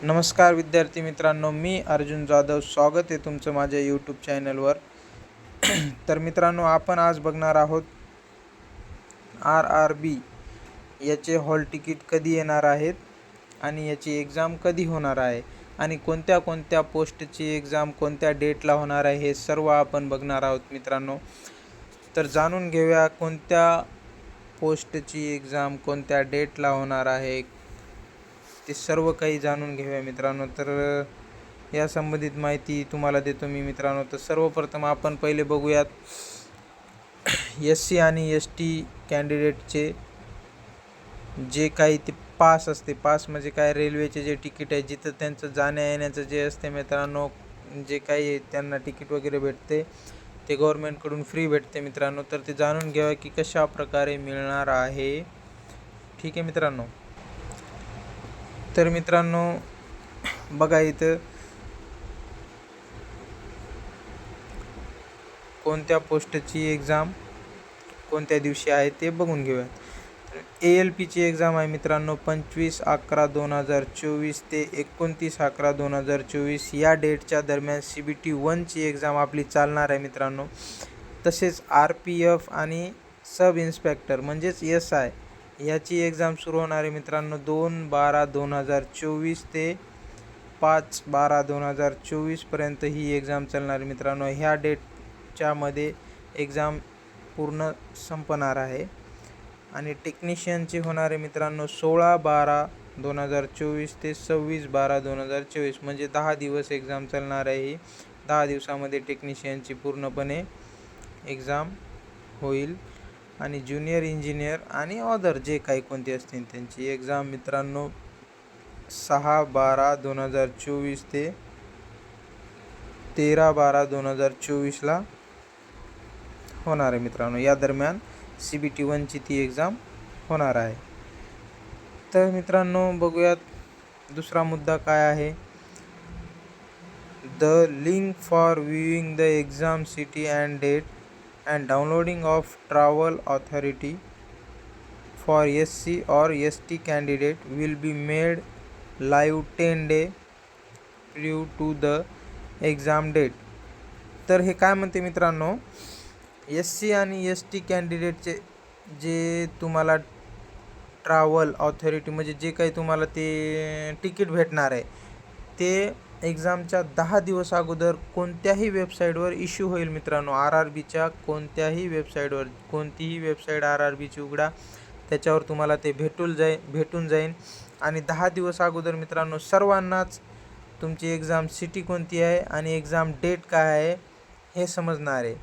नमस्कार विद्यार्थी मित्रांनो, मी अर्जुन जाधव. स्वागत आहे तुमचं माझ्या यूट्यूब चॅनलवर. तर मित्रांनो, आपण आज बघणार आहोत RRB याचे हॉल तिकीट कधी येणार आहेत आणि याची एक्झाम कधी होणार आहे आणि कोणत्या कोणत्या पोस्टची एक्झाम कोणत्या डेटला होणार आहे हे सर्व आपण बघणार आहोत मित्रांनो. तर जाणून घेऊया कोणत्या पोस्टची एक्झाम कोणत्या डेटला होणार आहे, ते सर्व काही जाणून घेऊया मित्रांनो. तर या संबंधित माहिती तुम्हाला देतो मी मित्रांनो. तर सर्वप्रथम आपण पहिले बघूयात SC आणि ST कॅन्डिडेटचे जे काही ते पास असते. पास म्हणजे काय, रेल्वेचे जे तिकीट आहे, जिथं त्यांचं जाण्या येण्याचं जे असते मित्रांनो, जे काही त्यांना तिकीट वगैरे भेटते ते गव्हर्नमेंटकडून फ्री भेटते मित्रांनो. तर ते जाणून घ्यावं की कशा प्रकारे मिळणार आहे. ठीक आहे मित्रांनो. तर मित्रांनो बघा, इथं कोणत्या पोस्टची एक्झाम कोणत्या दिवशी आहे ते बघून घेऊयात. ALPची एक्झाम आहे मित्रांनो 25/11/2024 ते 29/11/2024 या डेटच्या दरम्यान CBT 1ची एक्झाम आपली चालणार आहे मित्रांनो. तसेच RPF आणि सब इन्स्पेक्टर म्हणजेच SI याची एक्झाम सुरू होणार आहे मित्रांनो 2/12/2024 ते 5/12/2024 पर्यंत ही एक्झाम चालणार आहे मित्रांनो. ह्या डेटच्या मध्ये एक्झाम पूर्ण संपणार आहे. आणि टेक्निशियनची होणार आहे मित्रांनो 16/12/2024 ते 26/12/2024 म्हणजे 10 दिवस एक्झाम चालणार आहे. ही 10 दिवसामध्ये टेक्निशियनची पूर्णपणे एक्झाम होईल. आणि ज्युनियर इंजिनियर आणि अदर जे काही कोणते असतील त्यांची एक्झाम मित्रांनो 6/12/2024 ते 13/12/2024 होणार आहे मित्रांनो. या दरम्यान CBT 1ची ती एक्झाम होणार आहे. तर मित्रांनो बघूयात दुसरा मुद्दा काय आहे. The link for viewing the exam city and date and downloading of travel authority for SC or ST candidate will be made live 10 day prior to the exam date. तर हे काय म्हणते मित्रांनो, SC आणि ST कॅन्डिडेटचे जे तुम्हाला travel authority म्हणजे जे काही तुम्हाला ते तिकीट भेटणार आहे ते एक्झामच्या 10 दिवस अगोदर कोणत्याही वेबसाईटवर इश्यू होईल मित्रांनो. RRBच्या कोणत्याही वेबसाईटवर, कोणतीही वेबसाईट RRBची उघडा, त्याच्यावर तुम्हाला ते भेटून जाईल. आणि 10 दिवस अगोदर मित्रांनो सर्वांनाच तुमची एक्झाम सिटी कोणती आहे आणि एक्झाम डेट काय आहे हे समजणार आहे.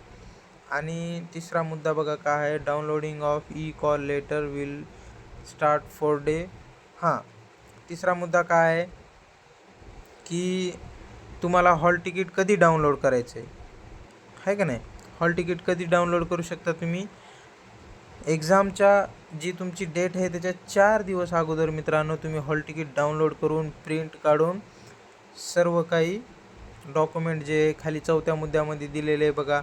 आणि तिसरा मुद्दा बघा काय आहे. Downloading of call letter will start 4 day. तिसरा मुद्दा काय आहे की तुम्हाला हॉल तिकीट कधी डाउनलोड करायचं आहे का नाही. हॉल तिकीट कधी डाउनलोड करू शकता तुम्ही, एक्झामच्या जी तुमची डेट आहे त्याच्या 4 दिवस अगोदर मित्रांनो तुम्ही हॉल तिकीट डाउनलोड करून प्रिंट काढून सर्व काही डॉक्युमेंट जे खाली 4थ्या मुद्द्यामध्ये दिलेले आहे बघा,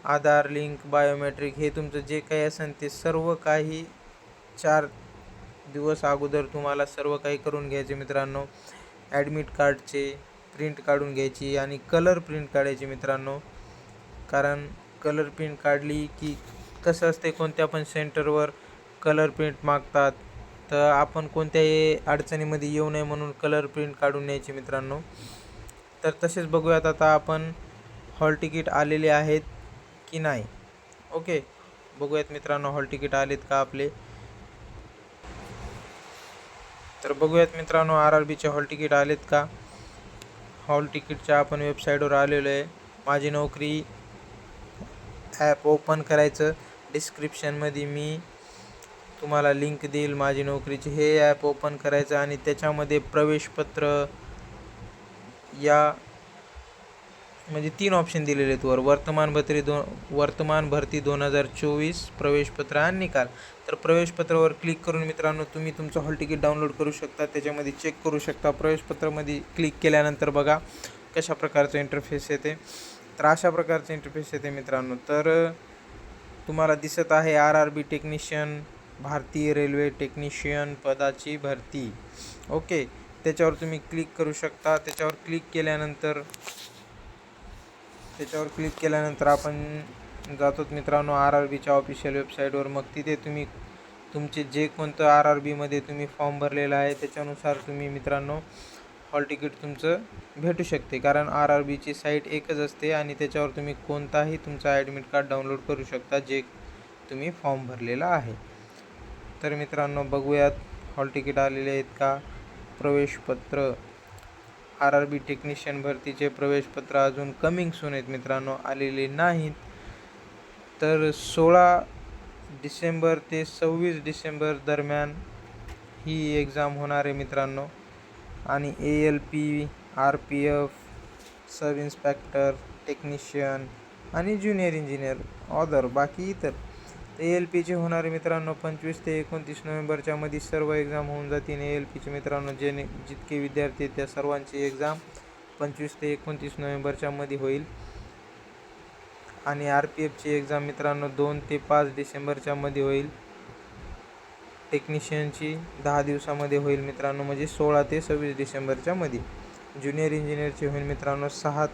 आधार लिंक, बायोमेट्रिक, हे तुमचं जे काही असेल ते सर्व काही 4 दिवस अगोदर तुम्हाला सर्व काही करून घ्यायचे मित्रांनो. ॲडमिट कार्डचे प्रिंट काढून घ्यायची आणि कलर प्रिंट काढायची मित्रांनो. कारण कलर प्रिंट काढली की कसं असते, कोणत्या पण सेंटरवर कलर प्रिंट मागतात, तर आपण कोणत्याही अडचणीमध्ये येऊ नये म्हणून कलर प्रिंट काढून न्यायची मित्रांनो. तर तसेच बघूयात आता आपण हॉल तिकीट आलेले आहेत की नाही. ओके, बघूयात मित्रांनो हॉल तिकीट आलेत का आपले. तर बघूयात मित्रांनो RRBचे हॉल तिकीट आलेत का. हॉल तिकीटच्या आपण वेबसाईटवर आलेलो आहे. माझी नोकरी ॲप ओपन करायचं, डिस्क्रिप्शनमध्ये मी तुम्हाला लिंक देईल माझी नोकरीची. हे ॲप ओपन करायचं आणि त्याच्यामध्ये प्रवेशपत्र या म्हणजे 3 ऑप्शन दिलेले आहेत वर. वर्तमान भरती 2024 प्रवेशपत्र आणि निकाल. तर प्रवेशपत्रावर क्लिक करून मित्रांनो तुम्ही तुमचं हॉल तिकीट डाउनलोड करू शकता, त्याच्यामध्ये चेक करू शकता. प्रवेशपत्रामध्ये क्लिक केल्यानंतर बघा कशा प्रकारचं इंटरफेस येते. तर अशा प्रकारचं इंटरफेस येते मित्रांनो. तर तुम्हाला दिसत आहे RRB टेक्निशियन, भारतीय रेल्वे टेक्निशियन पदाची भरती. ओके, त्याच्यावर तुम्ही क्लिक करू शकता. त्याच्यावर क्लिक केल्यानंतर आपण जातो मित्रांनो RRBच्या ऑफिशियल वेबसाईटवर. मग तिथे तुम्ही तुमचे जे कोणतं RRBमध्ये तुम्ही फॉर्म भरलेला आहे त्याच्यानुसार तुम्ही मित्रांनो हॉल तिकीट तुमचं भेटू शकते. कारण RRBची साईट एकच असते आणि त्याच्यावर तुम्ही कोणताही तुमचा ॲडमिट कार्ड डाउनलोड करू शकता जे तुम्ही फॉर्म भरलेला आहे. तर मित्रांनो बघूयात हॉल तिकीट आलेले आहेत का. प्रवेशपत्र RRB टेक्निशियन भरतीचे प्रवेशपत्र अजून कमिंग सून आहेत मित्रांनो, आलेले नाहीत. तर 16 डिसेंबर ते 26 डिसेंबर दरम्यान ही एक्झाम होणार आहे मित्रांनो. आणि ALP, RPF, sub inspector, technician आणि ज्युनियर इंजिनियर ऑदर बाकी इतर ALPचे होणारे मित्रांनो 25 ते 29 नोव्हेंबरच्या मध्ये सर्व एक्झाम होऊन जातील. ALPचे मित्रांनो जितके विद्यार्थी आहेत त्या सर्वांची एक्झाम 25 ते 29 नोव्हेंबरच्या मध्ये होईल. आणि RPFची एक्झाम मित्रांनो 2 ते 5 डिसेंबरच्या मध्ये होईल. टेक्निशियनची 10 दिवसामध्ये होईल मित्रांनो, म्हणजे 16 ते 26 डिसेंबरच्या मध्ये. ज्युनियर इंजिनियरची होईल मित्रांनो 6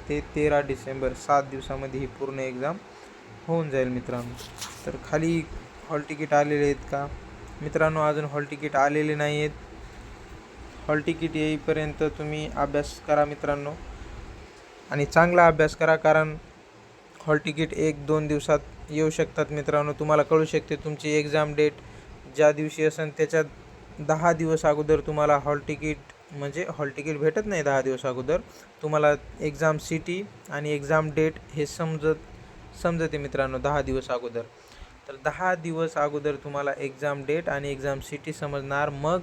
ते 13 डिसेंबर, 7 दिवसामध्ये ही पूर्ण एक्झाम होऊन जाईल मित्रांनो. तर खाली हॉल तिकीट आलेले आहेत का मित्रांनो, अजून हॉल तिकीट आलेले नाही आहेत. हॉल तिकीट येईपर्यंत तुम्ही अभ्यास करा मित्रांनो, आणि चांगला अभ्यास करा. कारण हॉल तिकीट 1-2 दिवसात येऊ शकतात मित्रांनो. तुम्हाला कळू शकते तुमची एक्झाम डेट ज्या दिवशी असेल त्याच्या 10 दिवस अगोदर तुम्हाला हॉल तिकीट भेटत नाही. 10 दिवस अगोदर तुम्हाला एक्झाम सिटी आणि एक्झाम डेट हे समजते मित्रांनो 10 दिवस अगोदर. तर 10 दिवस अगोदर तुम्हाला एक्झाम डेट आणि एक्झाम सिटी समजणार. मग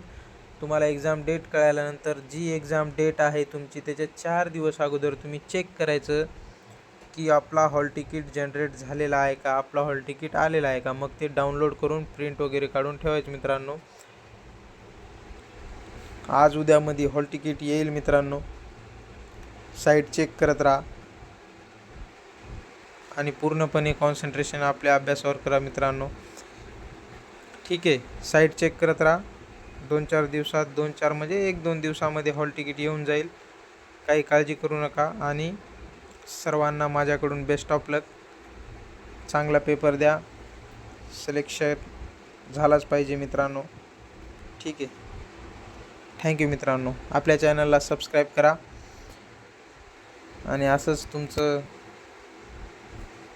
तुम्हाला एक्झाम डेट कळाल्यानंतर जी एक्झाम डेट आहे तुमची त्याच्या 4 दिवस अगोदर तुम्ही चेक करायचं की आपला हॉल तिकीट जनरेट झालेला आहे का, आपला हॉल तिकीट आलेला आहे का. मग ते डाउनलोड करून प्रिंट वगैरे काढून ठेवायचं मित्रांनो. आज उद्यामध्ये हॉल तिकीट येईल मित्रांनो. साईट चेक करत राहा आणि पूर्णपणे कॉन्सन्ट्रेशन आपल्या अभ्यासावर करा मित्रांनो. ठीक आहे, साईट चेक करत राहा. 2-4 दिवसात 2-4 म्हणजे 1-2 दिवसामध्ये हॉल तिकीट येऊन जाईल. काही काळजी करू नका. आणि सर्वांना माझ्याकडून बेस्ट ऑफ लक. चांगला पेपर द्या, सिलेक्शन झालाच पाहिजे मित्रांनो. ठीक आहे, थँक्यू मित्रांनो. आपल्या चॅनलला सबस्क्राईब करा आणि असंच तुमचं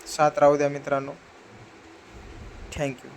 साथ राहू द्या मित्रांनो. थँक्यू.